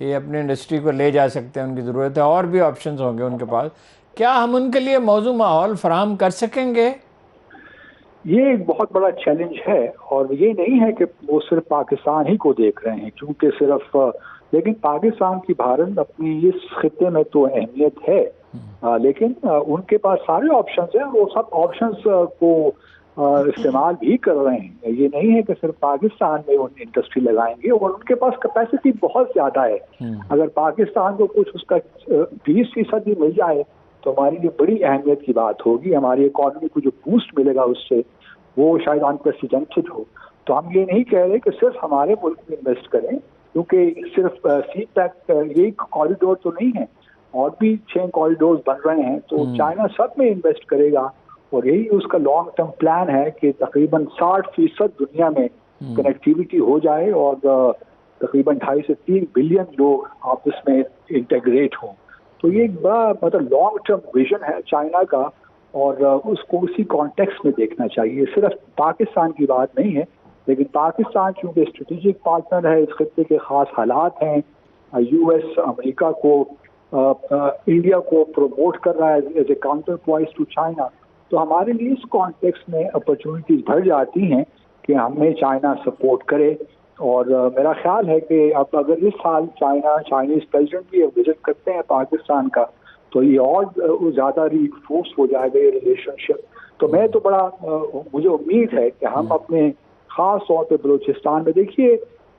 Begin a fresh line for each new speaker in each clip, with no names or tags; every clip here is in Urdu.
یہ اپنی انڈسٹری کو لے جا سکتے ہیں, ان کی ضرورت ہے, اور بھی آپشنز ہوں گے ان کے پاس. کیا ہم ان کے لیے موزوں ماحول فراہم کر سکیں گے؟
یہ ایک بہت بڑا چیلنج ہے, اور یہ نہیں ہے کہ وہ صرف پاکستان ہی کو دیکھ رہے ہیں, کیونکہ صرف لیکن پاکستان کی بھارت اپنی اس خطے میں تو اہمیت ہے, لیکن ان کے پاس سارے آپشنز ہیں, وہ سب آپشنز کو استعمال بھی کر رہے ہیں. یہ نہیں ہے کہ صرف پاکستان میں ان انڈسٹری لگائیں گے, اور ان کے پاس کیپیسٹی بہت زیادہ ہے. اگر پاکستان کو کچھ اس کا 20% بھی مل جائے تو ہمارے لیے بڑی اہمیت کی بات ہوگی. ہماری اکانومی کو جو بوسٹ ملے گا اس سے وہ شاید انپریسیڈنٹڈ ہو. تو ہم یہ نہیں کہہ رہے کہ صرف ہمارے ملک میں انویسٹ کریں, کیونکہ صرف سی پیک یہ کوریڈور تو نہیں ہے, اور بھی 6 کوریڈورز بن رہے ہیں. تو چائنا سب میں انویسٹ کرے گا, اور یہی اس کا لانگ ٹرم پلان ہے کہ تقریباً 60% دنیا میں کنیکٹیویٹی ہو جائے, اور تقریباً 2.5 سے 3 بلین لوگ آپس میں انٹیگریٹ ہوں. تو یہ ایک بڑا لانگ ٹرم ویژن ہے چائنا کا, اور اس کو اسی کانٹیکسٹ میں دیکھنا چاہیے. صرف پاکستان کی بات نہیں ہے, لیکن پاکستان چونکہ اسٹریٹجک پارٹنر ہے, اس خطے کے خاص حالات ہیں, یو ایس امریکہ کو انڈیا کو پروموٹ کر رہا ہے as a counterpoise to China. تو ہمارے لیے اس کانٹیکسٹ میں اپرچونیٹیز بڑھ جاتی ہیں کہ ہمیں چائنا سپورٹ کرے. اور میرا خیال ہے کہ اب اگر اس سال چائنیز پریزیڈنٹ بھی وزٹ کرتے ہیں پاکستان کا, تو یہ اور زیادہ ری انفورس ہو جائے گا یہ ریلیشن شپ. تو میں تو بڑا مجھے امید ہے کہ ہم اپنے خاص طور پہ بلوچستان میں, دیکھیے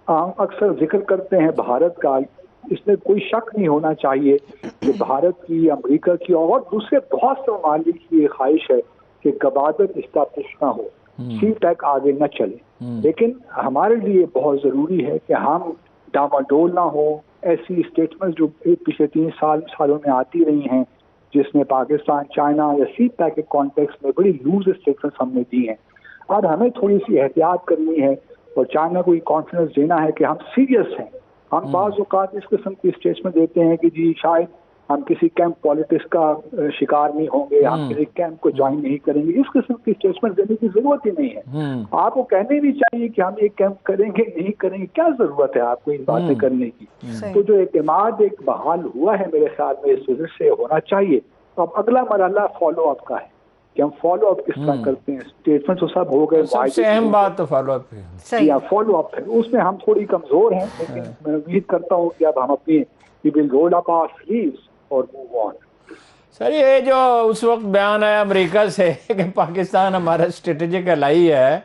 ہم اکثر ذکر کرتے ہیں بھارت کا, اس میں کوئی شک نہیں ہونا چاہیے کہ بھارت کی, امریکہ کی اور دوسرے بہت سے ممالک کی یہ خواہش ہے کہ گبادت اسٹیبلش نہ ہو, سی پیک آگے نہ چلے. لیکن ہمارے لیے بہت ضروری ہے کہ ہم ڈاماڈول نہ ہو. ایسی اسٹیٹمنٹ جو پچھلے 3 سالوں میں آتی رہی ہیں, جس میں پاکستان چائنا یا سی پیک کے کانٹیکس میں بڑی لوز اسٹیٹمنٹ ہم نے دی ہیں. اب ہمیں تھوڑی سی احتیاط کرنی ہے, اور چائنا کو یہ کانفیڈنس دینا ہے کہ ہم سیریس ہیں. ہم بعض اوقات اس قسم کی اسٹیٹمنٹ دیتے ہیں کہ جی شاید ہم کسی کیمپ پالیٹکس کا شکار نہیں ہوں گے, ہم کسی کیمپ کو جوائن نہیں کریں گے. اس قسم کی اسٹیٹمنٹ دینے کی ضرورت ہی نہیں ہے. آپ کو کہنے بھی چاہیے کہ ہم یہ کیمپ کریں گے نہیں کریں گے, کیا ضرورت ہے آپ کو ان باتیں کرنے کی. تو جو اعتماد ایک بحال ہوا ہے میرے خیال میں اس وجہ سے ہونا چاہیے. اب اگلا مرحلہ فالو اپ کا ہے کہ ہم فالو اپ کس طرح کرتے ہیں. اسٹیٹمنٹ تو سب ہو گئے,
سب سے اہم بات تو فالو اپ ہے.
فالو اپ ہے, اس میں ہم تھوڑی کمزور ہیں, لیکن میں امید کرتا ہوں کہ اب ہم اپنی رول اپ آور سلیوز اور موو آن.
سر یہ جو اس وقت بیان آیا امریکہ سے کہ پاکستان ہمارا اسٹریٹجک الائی ہے,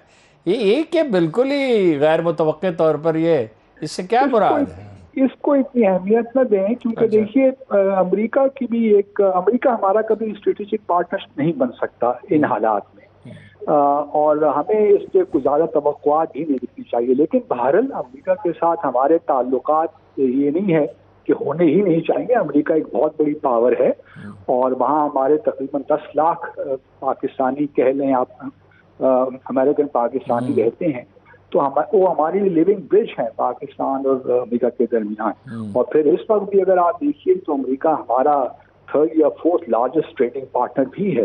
یہ کہ بالکل ہی غیر متوقع طور پر, یہ اس سے کیا مراد ہے؟
اس کو اتنی اہمیت نہ دیں, کیونکہ دیکھیے امریکہ کی بھی امریکہ ہمارا کبھی اسٹریٹجک پارٹنر نہیں بن سکتا ان حالات میں, اور ہمیں اس سے کچھ زیادہ توقعات بھی نہیں رکھنی چاہیے. لیکن بہرحال امریکہ کے ساتھ ہمارے تعلقات یہ نہیں ہے کہ ہونے ہی نہیں چاہیے. امریکہ ایک بہت بڑی پاور ہے, اور وہاں ہمارے تقریباً 10 لاکھ پاکستانی کہہ لیں آپ, امریکن پاکستانی رہتے ہیں. تو وہ ہماری لیونگ برج ہیں پاکستان اور امریکہ کے درمیان. اور پھر اس وقت بھی اگر آپ دیکھیے تو امریکہ ہمارا 3rd یا 4th لارجسٹ ٹریڈنگ پارٹنر بھی ہے.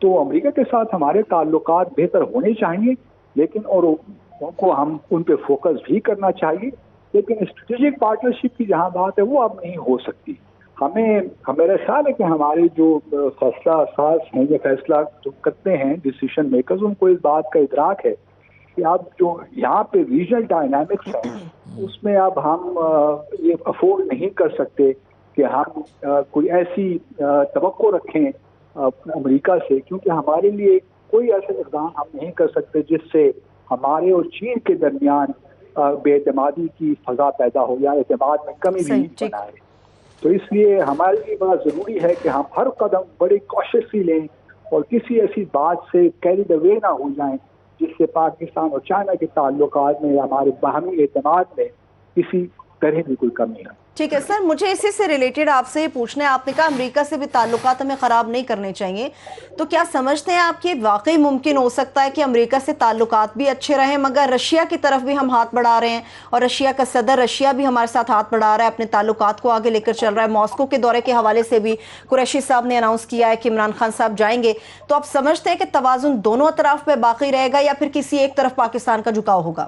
تو امریکہ کے ساتھ ہمارے تعلقات بہتر ہونے چاہیے, لیکن اور ان کو ہم ان پہ فوکس بھی کرنا چاہیے. لیکن اسٹریٹجک پارٹنرشپ کی جہاں بات ہے وہ اب نہیں ہو سکتی. میرا خیال ہے کہ ہمارے جو فیصلہ ساز ہیں یا فیصلہ جو کرتے ہیں ڈیسیشن میکرز, ان کو اس بات کا ادراک ہے کہ اب جو یہاں پہ ریجنل ڈائنامکس ہیں اس میں اب ہم یہ افورڈ نہیں کر سکتے کہ ہم کوئی ایسی توقع رکھیں امریکہ سے, کیونکہ ہمارے لیے کوئی ایسا اقدام ہم نہیں کر سکتے جس سے ہمارے اور چین کے درمیان بے اعتمادی کی فضا پیدا ہو یا اعتماد میں کمی بھی بنائے. تو اس لیے ہمارے لیے بڑا ضروری ہے کہ ہم ہر قدم بڑی کوششی لیں اور کسی ایسی بات سے کیریڈ اوے نہ ہو جائیں جس سے پاکستان اور چائنا کے تعلقات میں یا ہمارے باہمی اعتماد میں کسی طرح کی کوئی کمی ہے.
ٹھیک ہے سر, مجھے اسی سے ریلیٹڈ آپ سے یہ پوچھنا ہے, آپ نے کہا امریکہ سے بھی تعلقات ہمیں خراب نہیں کرنے چاہیے, تو کیا سمجھتے ہیں آپ کہ واقعی ممکن ہو سکتا ہے کہ امریکہ سے تعلقات بھی اچھے رہیں مگر رشیا کی طرف بھی ہم ہاتھ بڑھا رہے ہیں, اور رشیا کا صدر رشیا بھی ہمارے ساتھ ہاتھ بڑھا رہا ہے, اپنے تعلقات کو آگے لے کر چل رہا ہے. ماسکو کے دورے کے حوالے سے بھی قریشی صاحب نے اناؤنس کیا ہے کہ عمران خان صاحب جائیں گے. تو آپ سمجھتے ہیں کہ توازن دونوں اطراف پہ باقی رہے گا یا پھر کسی ایک طرف پاکستان کا جھکاؤ ہوگا؟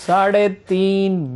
3.5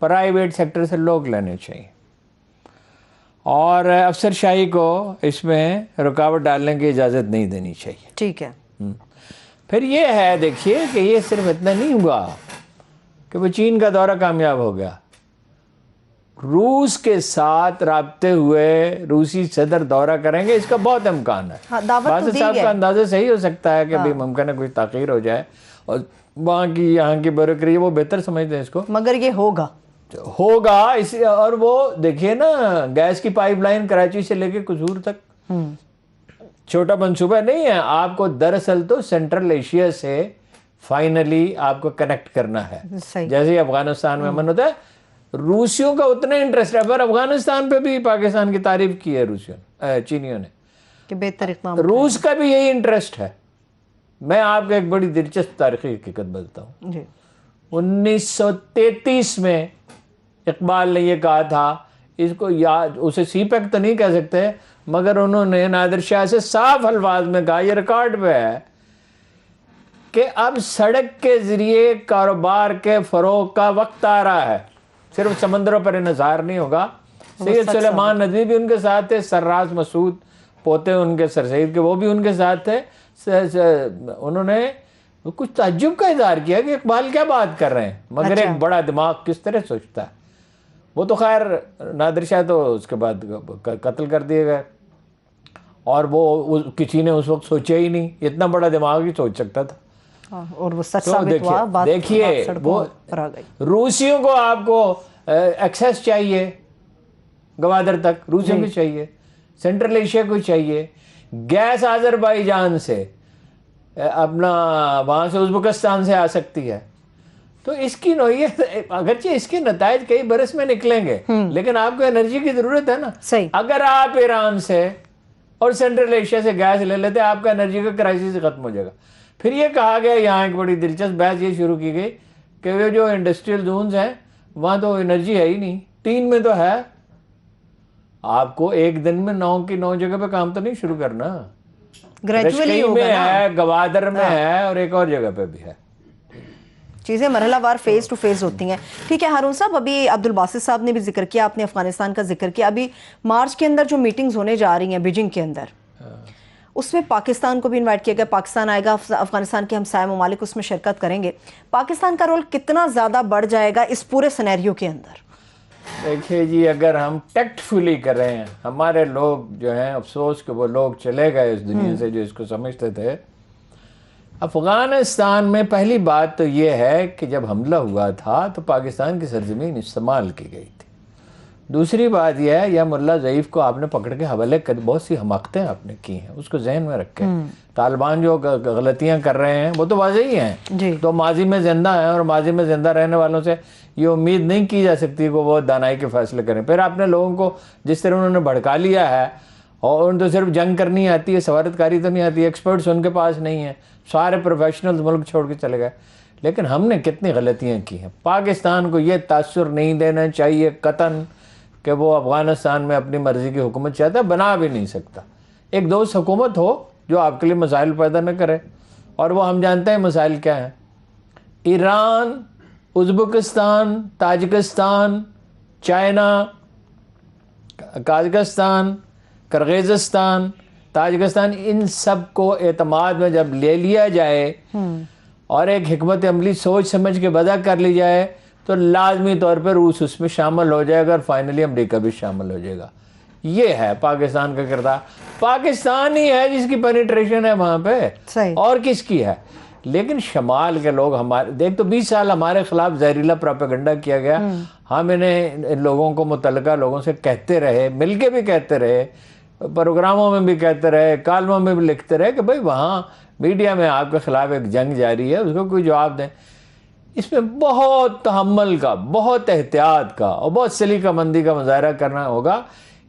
پرائیویٹ سیکٹر سے لوگ لینے چاہیے اور افسر شاہی کو اس میں رکاوٹ ڈالنے کی اجازت نہیں دینی چاہیے.
ٹھیک ہے.
پھر یہ ہے دیکھیے کہ یہ صرف اتنا نہیں ہوا کہ وہ چین کا دورہ کامیاب ہو گیا. روس کے ساتھ رابطے ہوئے روسی صدر دورہ کریں گے، اس کا بہت امکان ہے. باسط صاحب کا اندازہ صحیح ہو سکتا ہے کہ بھئی ممکن ہے کوئی تاخیر ہو جائے اور وہاں کی یہاں کی بیوروکریسی وہ بہتر سمجھتے ہیں اس کو،
مگر یہ ہوگا
اور وہ دیکھیے نا گیس کی پائپ لائن کراچی سے لے کے قصور تک چھوٹا منصوبہ نہیں ہے. آپ کو دراصل تو سینٹرل ایشیا سے فائنلی آپ کو کنیکٹ کرنا ہے. جیسے ہی افغانستان میں امن ہوتا ہے، روسیوں کا اتنا انٹرسٹ ہے، پر افغانستان پہ بھی پاکستان کی تعریف کی ہے چینیوں نے
کہ بہتر اقدام.
روس کا بھی یہی انٹرسٹ ہے. میں آپ کو ایک بڑی دلچسپ تاریخی حقیقت بتاتا ہوں. 1933 میں اقبال نے یہ کہا تھا، اس کو یاد، اسے سی پیک تو نہیں کہہ سکتے مگر انہوں نے نادر شاہ سے صاف الفاظ میں کہا، یہ ریکارڈ پہ ہے، کہ اب سڑک کے ذریعے کاروبار کے فروغ کا وقت آ رہا ہے. صرف سمندروں پر انحصار نہیں ہوگا. سید سلیمان ندوی بھی ان کے ساتھ تھے، سرراز مسعود پوتے ان کے سر سید کے وہ بھی ان کے ساتھ تھے. انہوں نے کچھ تعجب کا اظہار کیا کہ اقبال کیا بات کر رہے ہیں، مگر ایک بڑا دماغ کس طرح سوچتا ہے. وہ تو خیر نادر شاہ تو اس کے بعد قتل کر دیے گئے اور وہ کسی نے اس وقت سوچا ہی نہیں، اتنا بڑا دماغ ہی سوچ سکتا تھا.
اور وہ سچ ثابت ہوا.
دیکھیے وہ روسیوں کو آپ کو ایکسیس چاہیے گوادر تک، روسیوں کو چاہیے، سینٹرل ایشیا کو چاہیے، گیس آذربائیجان سے اپنا وہاں سے ازبکستان سے آ سکتی ہے. تو اس کی نوعیت، اگرچہ اس کے نتائج کئی برس میں نکلیں گے لیکن آپ کو انرجی کی ضرورت ہے نا. اگر آپ ایران سے اور سینٹرل ایشیا سے گیس لے لیتے آپ کا انرجی کا کرائسس ختم ہو جائے گا. پھر یہ کہا گیا، یہاں ایک بڑی دلچسپ بحث یہ شروع کی گئی کہ وہ جو انڈسٹریل زونز ہیں وہاں تو انرجی ہے ہی نہیں. 3 میں تو ہے. آپ کو ایک دن میں 9 کی 9 جگہ پہ کام تو نہیں شروع کرنا.
گریجولی
میں ہے، گوادر میں ہے اور ایک اور جگہ پہ بھی ہے.
چیزیں مرحلہ وار فیز ٹو فیز ہوتی ہیں. ٹھیک ہے ہارون صاحب، ابھی عبدالباسط صاحب نے بھی ذکر کیا، آپ نے افغانستان کا ذکر کیا. ابھی مارچ کے اندر جو میٹنگز ہونے جا رہی ہیں بیجنگ کے اندر، اس میں پاکستان کو بھی انوائٹ کیا گیا. پاکستان آئے گا، افغانستان کے ہمسائے ممالک اس میں شرکت کریں گے. پاکستان کا رول کتنا زیادہ بڑھ جائے گا اس پورے سینیریو کے اندر؟
دیکھیے جی، اگر ہم ٹیکٹ فلی کر رہے ہیں، ہمارے لوگ جو ہیں، افسوس کہ وہ لوگ چلے گئے اس دنیا سے جو اس کو سمجھتے تھے. افغانستان میں پہلی بات تو یہ ہے کہ جب حملہ ہوا تھا تو پاکستان کی سرزمین استعمال کی گئی تھی. دوسری بات یہ ہے، یا ملا ضعیف کو آپ نے پکڑ کے حوالے کر، بہت سی حماقتیں آپ نے کی ہیں، اس کو ذہن میں رکھیں. طالبان جو غلطیاں کر رہے ہیں وہ تو واضح ہی ہیں، تو ماضی میں زندہ ہیں اور ماضی میں زندہ رہنے والوں سے یہ امید نہیں کی جا سکتی کہ وہ دانائی کے فیصلے کریں. پھر آپ نے لوگوں کو جس طرح انہوں نے بھڑکا لیا ہے، اور ان تو صرف جنگ کرنی آتی ہے، سفارتکاری تو نہیں آتی، ایکسپرٹس ان کے پاس نہیں ہیں، سارے پروفیشنلز ملک چھوڑ کے چلے گئے. لیکن ہم نے کتنی غلطیاں کی ہیں. پاکستان کو یہ تاثر نہیں دینا چاہیے قطعاً کہ وہ افغانستان میں اپنی مرضی کی حکومت چاہتا ہے، بنا بھی نہیں سکتا. ایک دوست حکومت ہو جو آپ کے لیے مسائل پیدا نہ کرے، اور وہ ہم جانتے ہیں مسائل کیا ہیں. Iran, Uzbekistan, Tajikistan, China, Kazakhstan, Kyrgyzstan, Tajikistan, ان سب کو اعتماد میں جب لے لیا جائے اور ایک حکمت عملی سوچ سمجھ کے وضع کر لی جائے تو لازمی طور پر روس اس میں شامل ہو جائے گا اور فائنلی امریکہ بھی شامل ہو جائے گا. یہ ہے پاکستان کا کردار. پاکستان ہی ہے جس کی پینیٹریشن ہے وہاں پہ، اور کس کی ہے. لیکن شمال کے لوگ ہمارے، دیکھ تو 20 سال ہمارے خلاف زہریلا پروپیگنڈا کیا گیا. ہم انہیں ان لوگوں کو، متعلقہ لوگوں سے کہتے رہے، مل کے بھی کہتے رہے، پروگراموں میں بھی کہتے رہے، کالموں میں بھی لکھتے رہے کہ بھئی وہاں میڈیا میں آپ کے خلاف ایک جنگ جاری ہے، اس کو کوئی جواب دیں. اس میں بہت تحمل کا، بہت احتیاط کا اور بہت سلیقہ مندی کا مظاہرہ کرنا ہوگا.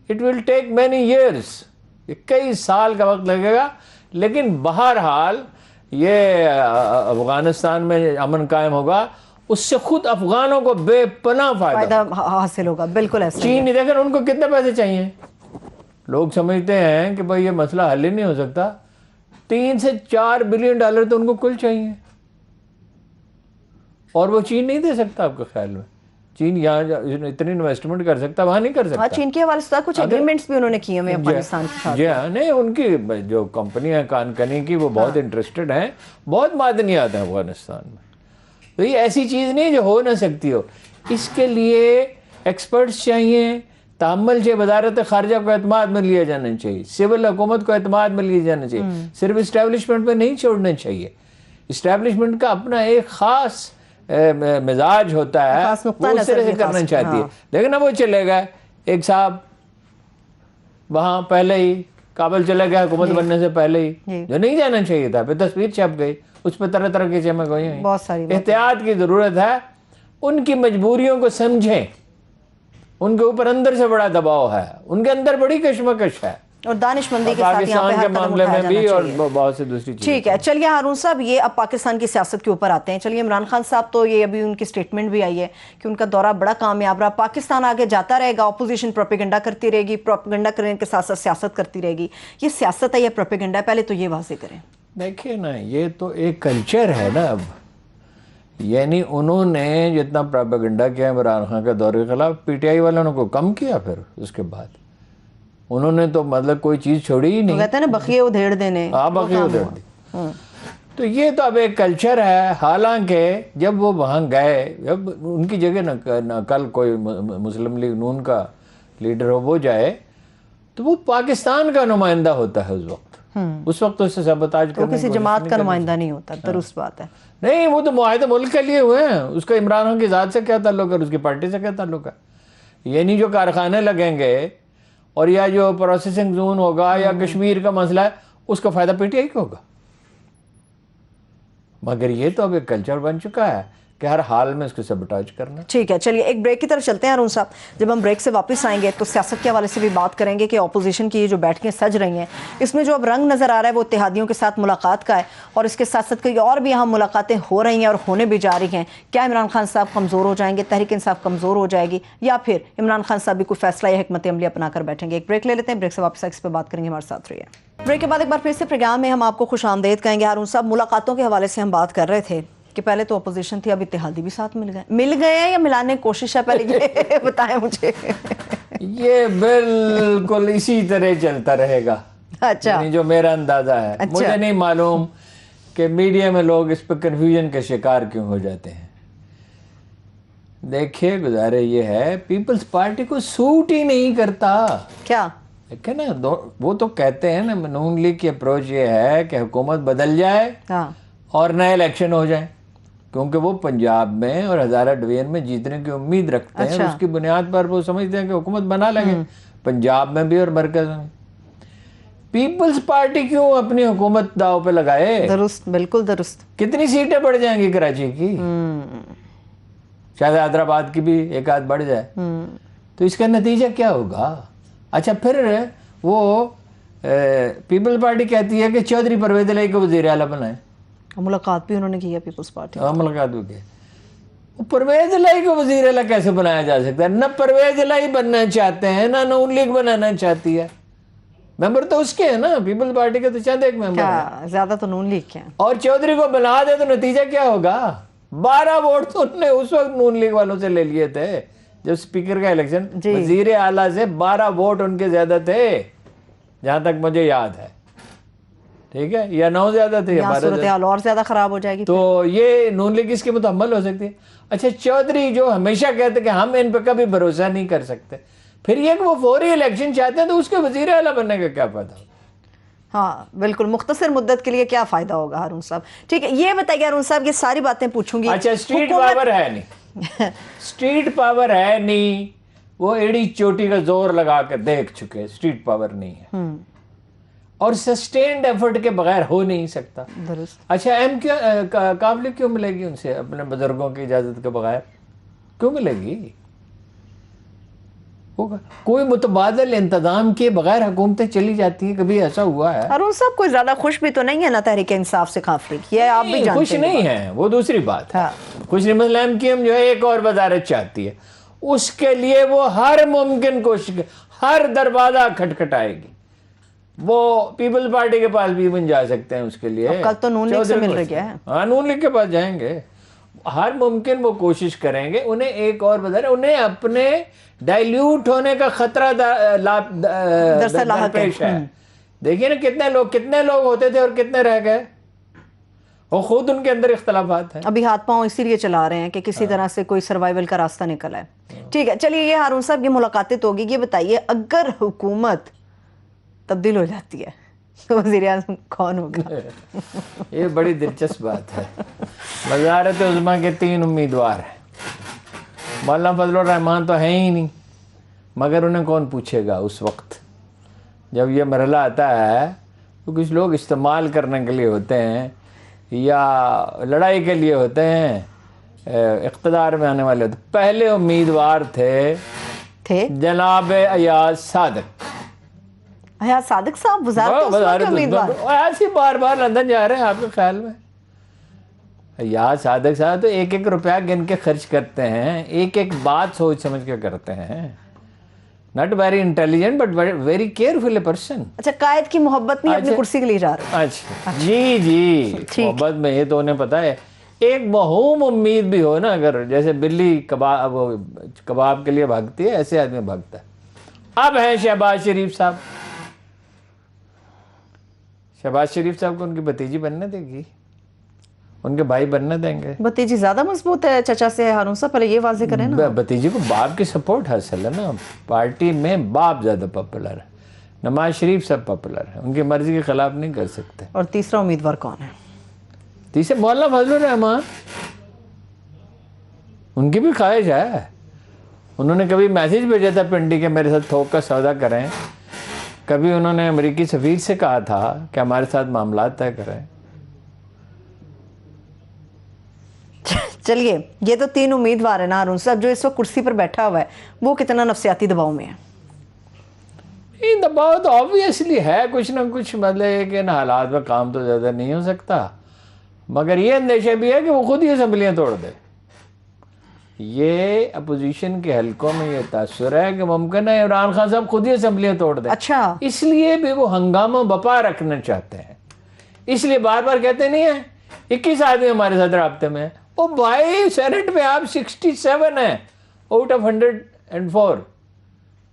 It will take many years, یہ کئی سال کا وقت لگے گا. لیکن بہرحال یہ افغانستان میں امن قائم ہوگا، اس سے خود افغانوں کو بے پناہ فائدہ
حاصل ہوگا. بالکل ایسا.
چین نہیں، دیکھیں ان کو کتنے پیسے چاہیے. لوگ سمجھتے ہیں کہ بھئی یہ مسئلہ حل ہی نہیں ہو سکتا. 3 سے 4 بلین ڈالر تو ان کو کل چاہیے، اور وہ چین نہیں دے سکتا. آپ کے خیال میں چین یہاں اتنی انویسٹمنٹ کر سکتا وہاں نہیں کر
ہاں
سکتا.
چین کے حوالے سے کچھ اگریمنٹس بھی انہوں نے کیے ہوئے ہیں پاکستان کے ساتھ.
جی ہاں, نہیں ان کی جو کمپنی ہے کان کنی کی وہ بہت انٹرسٹڈ ہیں, بہت معدنیات ہیں افغانستان میں. تو یہ ایسی چیز نہیں جو ہو نہ سکتی ہو. اس کے لیے ایکسپرٹس چاہیے, تعامل چاہیے, وزارت خارجہ کو اعتماد میں لیا جانا چاہیے, سول حکومت کو اعتماد میں لیا جانا چاہیے, صرف اسٹیبلشمنٹ پہ نہیں چھوڑنا چاہیے. اسٹیبلشمنٹ کا اپنا ایک خاص مزاج ہوتا ہے, وہ اس طرح سے کرنا چاہتی ہے. لیکن اب وہ چلے گئے, ایک صاحب وہاں پہلے ہی کابل چلے گئے حکومت بننے سے پہلے ہی, جو نہیں جانا چاہیے تھا, پھر تصویر چھپ گئی, اس پہ طرح طرح کی چمک ہوئی ہیں.
بہت ساری
احتیاط کی ضرورت ہے, ان کی مجبوریوں کو سمجھیں. ان کے اوپر اندر سے بڑا دباؤ ہے, ان کے اندر بڑی کشمکش ہے,
اور دانش مندی کے ساتھ یہاں پہ
پاکستان
ہر
کے
قدم
معاملے
اٹھایا
میں بھی
جانا
اور
چاہیے.
بہت سے دوسری چیزیں.
ٹھیک ہے, چلیے ہارون صاحب یہ اب پاکستان کی سیاست کے اوپر آتے ہیں. چلیے عمران خان صاحب تو یہ ابھی ان کی سٹیٹمنٹ بھی آئی ہے کہ ان کا دورہ بڑا کامیاب رہا, پاکستان آگے جاتا رہے گا, اپوزیشن پروپیگنڈا کرتی رہے گی, پروپیگنڈا کرنے کے ساتھ ساتھ سیاست کرتی رہے گی. یہ سیاست ہے یا پروپیگنڈا ہے, پہلے تو یہ واضح کریں.
دیکھیے نا, یہ تو ایک کلچر ہے نا اب. یعنی انہوں نے جتنا پروپیگنڈا کیا عمران خان کے دورے کے خلاف, پی ٹی آئی والوں نے کو کم کیا. پھر اس کے بعد انہوں نے تو مطلب کوئی چیز چھوڑی ہی نہیں.
کہتے ہیں نا بقیے ادھیڑ دینے,
بقیے ادھیڑ دی. تو یہ تو اب ایک کلچر ہے. حالانکہ جب وہ وہاں گئے, جب ان کی جگہ نہ کل کوئی مسلم لیگ نون کا لیڈر ہو وہ جائے, تو وہ پاکستان کا نمائندہ ہوتا ہے اس وقت اس سے سبوتاج کرنے کی
کسی جماعت کا نمائندہ نہیں ہوتا. درست بات ہے.
نہیں, وہ تو معاہدے ملک کے لیے ہوئے ہیں. اس کا عمران خان کی ذات سے کیا تعلق ہے, اس کی پارٹی سے کیا تعلق ہے. یعنی جو کارخانے لگیں گے اور یا جو پروسیسنگ زون ہوگا یا کشمیر کا مسئلہ ہے, اس کا فائدہ پی ٹی آئی کو ہوگا. مگر یہ تو اب ایک کلچر بن چکا ہے کہ ہر حال میں اس کو سبوٹاج کرنا.
ٹھیک ہے, چلیے ایک بریک کی طرف چلتے ہیں ہارون صاحب. جب ہم بریک سے واپس آئیں گے تو سیاست کے حوالے سے بھی بات کریں گے کہ اپوزیشن کی یہ جو بیٹھکیں سج رہی ہیں, اس میں جو اب رنگ نظر آ رہا ہے وہ اتحادیوں کے ساتھ ملاقات کا ہے, اور اس کے ساتھ ساتھ کئی اور بھی اہم ملاقاتیں ہو رہی ہیں اور ہونے بھی جا رہی ہیں. کیا عمران خان صاحب کمزور ہو جائیں گے, تحریک انصاف کمزور ہو جائے گی, یا پھر عمران خان صاحب بھی کوئی فیصلہ یا حکمت عملی اپنا کر بیٹھیں گے؟ ایک بریک لے لیتے ہیں, بریک سے واپس اس پہ بات کریں گے. ہمارے ساتھ رہیے. بریک کے بعد ایک بار پھر سے پروگرام میں ہم آپ کو خوش آمدید کہیں گے. ہارون صاحب, ملاقاتوں کے حوالے سے ہم بات کر رہے تھے کہ پہلے تو اپوزیشن تھی, اب اتحادی بھی ساتھ مل گئے ہیں یا ملانے کی کوشش ہے, پہلے یہ بتائیں مجھے.
یہ بالکل اسی طرح چلتا رہے گا.
اچھا,
جو میرا اندازہ ہے, مجھے نہیں معلوم کہ میڈیا میں لوگ اس پہ کنفیوژن کا شکار کیوں ہو جاتے ہیں. دیکھیے گزارے یہ ہے, پیپلز پارٹی کو سوٹ ہی نہیں کرتا.
کیا
دیکھیں نا, وہ تو کہتے ہیں نا, نون لیگ کی اپروچ یہ ہے کہ حکومت بدل جائے اور نئے الیکشن ہو جائیں, کیونکہ وہ پنجاب میں اور ہزارہ ڈویژن میں جیتنے کی امید رکھتے ہیں. اس کی بنیاد پر وہ سمجھتے ہیں کہ حکومت بنا لیں گے پنجاب میں بھی اور مرکز میں. پیپلز پارٹی کیوں اپنی حکومت داؤ پہ لگائے؟
درست, بالکل درست.
کتنی سیٹیں بڑھ جائیں گی کراچی کی, شاید حیدرآباد کی بھی ایک آدھ بڑھ جائے, تو اس کا نتیجہ کیا ہوگا؟ اچھا, پھر وہ پیپلز پارٹی کہتی ہے کہ چودھری پرویز الہی کو وزیر اعلیٰ بنائیں.
ملاقات بھی انہوں نے کی ہے پیپلز پارٹی.
ملاقات بھی کی. پرویز الہی کو وزیر اعلیٰ کیسے بنایا جا سکتا ہے؟ نہ پرویز الہی بننا چاہتے ہیں, نہ نون لیگ بنانا چاہتی ہے. ممبر تو اس کے ہیں نا, پیپلز پارٹی کے تو چند ایک ممبر ہیں,
زیادہ تو نون لیگ کے ہیں.
اور چودھری کو بنا دے تو نتیجہ کیا ہوگا؟ 12 ووٹ تو انہوں نے اس وقت نون لیگ والوں سے لے لیے تھے جب اسپیکر کا الیکشن. وزیر اعلیٰ سے 12 ووٹ ان کے زیادہ تھے, جہاں تک مجھے یاد ہے. ٹھیک ہے, یا 9 زیادہ تھے,
صورتحال اور زیادہ خراب ہو جائے گی.
تو یہ نون لیگ اس کے متحمل ہو سکتی ہے. اچھا, چودھری جو ہمیشہ کہتے کہ ہم ان پہ کبھی بھروسہ نہیں کر سکتے, پھر یہ کہ وہ فوری الیکشن چاہتے ہیں, تو اس کے وزیر اعلیٰ بننے کا کیا فائدہ ہوگا؟
ہاں بالکل, مختصر مدت کے لیے کیا فائدہ ہوگا ہارون صاحب؟ ٹھیک ہے, یہ بتائیے ہارون صاحب, یہ ساری باتیں پوچھوں گی.
اچھا, اسٹریٹ پاور ہے نہیں, اسٹریٹ پاور ہے نہیں, وہ ایڑی چوٹی کا زور لگا کے دیکھ چکے, اسٹریٹ پاور نہیں ہے, اور سسٹینڈ ایفرٹ کے بغیر ہو نہیں سکتا.
درست.
اچھا, قابل کیوں ملے گی ان سے اپنے بزرگوں کی اجازت کے بغیر؟ کیوں ملے گی؟ ہوگا کوئی متبادل انتظام کے بغیر حکومتیں چلی جاتی ہیں, کبھی ایسا ہوا ہے؟
ہارون صاحب, کوئی زیادہ خوش بھی تو نہیں ہے نا تحریک انصاف سے کانفلکٹ, یہ آپ بھی جانتے ہیں.
خوش نہیں ہے, وہ دوسری بات ہے. خوش نہیں, مثلا MQM جو ہے ایک اور وزارت چاہتی ہے, اس کے لیے وہ ہر ممکن کوشش, ہر دروازہ کھٹکھٹائے گی. وہ پیپلز پارٹی کے پاس بھی بن جا سکتے ہیں اس کے لیے.
کل تو نون لیگ سے مل رہی ہے.
ہاں, نون لیگ کے پاس جائیں گے, ہر ممکن وہ کوشش کریں گے. انہیں ایک اور بتا رہے, انہیں اپنے ڈائلیوٹ ہونے کا خطرہ درپیش ہے. دیکھیے نا کتنے لوگ ہوتے تھے اور کتنے رہ گئے, اور خود ان کے اندر اختلافات ہیں.
ابھی ہاتھ پاؤں اسی لیے چلا رہے ہیں کہ کسی طرح سے کوئی سروائیول کا راستہ نکل آئے. ٹھیک ہے, چلیے یہ ہارون صاحب کی ملاقاتیں تو ہوگی. یہ بتائیے اگر حکومت تبدیل ہو جاتی ہے تو وزیر اعظم کون ہوگا؟
یہ بڑی دلچسپ بات ہے. وزارت عظمیٰ کے 3 امیدوار ہیں. مولانا فضل الرحمان تو ہیں ہی نہیں, مگر انہیں کون پوچھے گا اس وقت جب یہ مرحلہ آتا ہے. تو کچھ لوگ استعمال کرنے کے لیے ہوتے ہیں یا لڑائی کے لیے ہوتے ہیں, اقتدار میں آنے والے ہوتے ہیں. پہلے امیدوار تھے جناب ایاز صادق.
ایاز صادق صاحب وزارت کے امیدوار
ایسے بار بار لندن جا رہے ہیں آپ کے خیال میں؟ ایاز صادق صاحب تو ایک روپیہ گن کے خرچ کرتے ہیں, ایک بات سوچ سمجھ کے کرتے ہیں. Not very intelligent but very careful a person.
اچھا, قائد کی محبت نہیں, اپنی کرسی کے لیے جا رہے ہیں.
اچھا جی محبت میں یہ تو انہیں پتا ہے. ایک موہوم امید بھی ہو نا, اگر جیسے بلی کباب کے لیے بھاگتی ہے, ایسے آدمی بھاگتا ہے. اب ہیں شہباز شریف صاحب. شہباز شریف صاحب کو ان کی بھتیجی بننے دے گی, ان کے بھائی بننے دیں گے؟
بھتیجی زیادہ مضبوط ہے چچا سے ہارون صاحب, پہلے یہ واضح کریں نا.
بھتیجی کو باپ کی سپورٹ حاصل ہے نا, پارٹی میں باپ زیادہ پاپولر ہے. نواز شریف سب پاپولر ہے, ان کی مرضی کے خلاف نہیں کر سکتے.
اور تیسرا امیدوار کون ہے؟
تیسرے مولانا فضل الرحمان. ان کی بھی خواہش ہے. انہوں نے کبھی میسیج بھیجا تھا پنڈی کے میرے ساتھ تھوک کا سودا کریں. کبھی انہوں نے امریکی سفیر سے کہا تھا کہ ہمارے ساتھ معاملات طے کریں.
چلیے, یہ تو 3 امیدوار ہیں نا ہارون صاحب. جو اس وقت کرسی پر بیٹھا ہوا ہے وہ کتنا نفسیاتی دباؤ میں ہے؟
یہ دباؤ تو آبویسلی ہے کچھ نہ کچھ, مطلب کہ ان حالات میں کام تو زیادہ نہیں ہو سکتا. مگر یہ اندیشہ بھی ہے کہ وہ خود ہی اسمبلیاں توڑ دے. یہ اپوزیشن کے حلقوں میں یہ تاثر ہے کہ ممکن ہے عمران خان صاحب خود ہی اسمبلیاں توڑ دے.
اچھا,
اس لیے بھی وہ ہنگامہ بپا رکھنا چاہتے ہیں. اس لیے بار بار کہتے نہیں ہیں 21 آدمی ہمارے ساتھ رابطے میں. او بھائی, سینٹ میں آپ 67 ہیں آؤٹ آف 104,